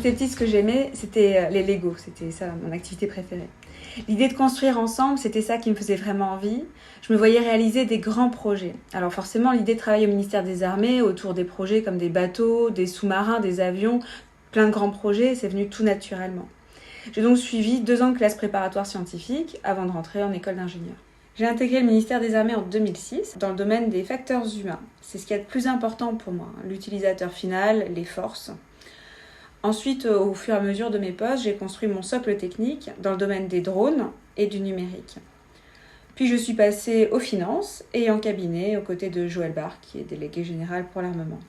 j'étais petite, ce que j'aimais, c'était les Lego. C'était ça, mon activité préférée. L'idée de construire ensemble, c'était ça qui me faisait vraiment envie. Je me voyais réaliser des grands projets. Alors forcément, l'idée de travailler au ministère des Armées, autour des projets comme des bateaux, des sous-marins, des avions, plein de grands projets, c'est venu tout naturellement. J'ai donc suivi 2 ans de classe préparatoire scientifique avant de rentrer en école d'ingénieur. J'ai intégré le ministère des Armées en 2006 dans le domaine des facteurs humains. C'est ce qu'il y a de plus important pour moi, l'utilisateur final, les forces. Ensuite, au fur et à mesure de mes postes, j'ai construit mon socle technique dans le domaine des drones et du numérique. Puis je suis passée aux finances et en cabinet aux côtés de Joël Barre, qui est délégué général pour l'armement.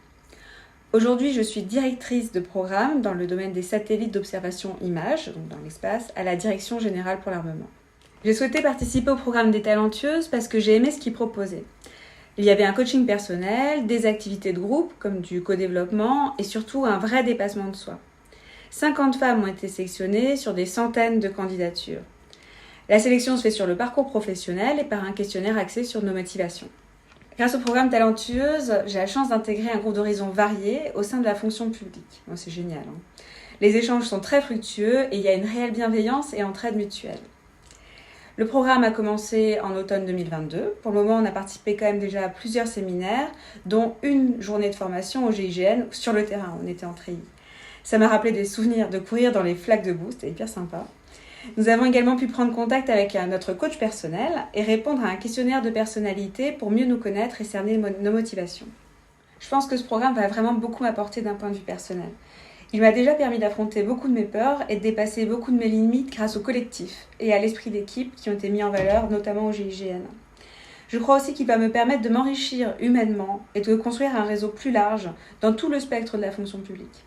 Aujourd'hui, je suis directrice de programme dans le domaine des satellites d'observation images, donc dans l'espace, à la Direction générale pour l'armement. J'ai souhaité participer au programme des Talentueuses parce que j'ai aimé ce qu'il proposait. Il y avait un coaching personnel, des activités de groupe comme du co-développement et surtout un vrai dépassement de soi. 50 femmes ont été sélectionnées sur des centaines de candidatures. La sélection se fait sur le parcours professionnel et par un questionnaire axé sur nos motivations. Grâce au programme Talentueuse, j'ai la chance d'intégrer un groupe d'horizons variés au sein de la fonction publique. Bon, c'est génial, hein. Les échanges sont très fructueux et il y a une réelle bienveillance et entraide mutuelle. Le programme a commencé en automne 2022. Pour le moment, on a participé quand même déjà à plusieurs séminaires, dont une journée de formation au GIGN sur le terrain. On était en treillis. Ça m'a rappelé des souvenirs de courir dans les flaques de boue, c'était hyper sympa. Nous avons également pu prendre contact avec notre coach personnel et répondre à un questionnaire de personnalité pour mieux nous connaître et cerner nos motivations. Je pense que ce programme va vraiment beaucoup m'apporter d'un point de vue personnel. Il m'a déjà permis d'affronter beaucoup de mes peurs et de dépasser beaucoup de mes limites grâce au collectif et à l'esprit d'équipe qui ont été mis en valeur, notamment au GIGN. Je crois aussi qu'il va me permettre de m'enrichir humainement et de construire un réseau plus large dans tout le spectre de la fonction publique.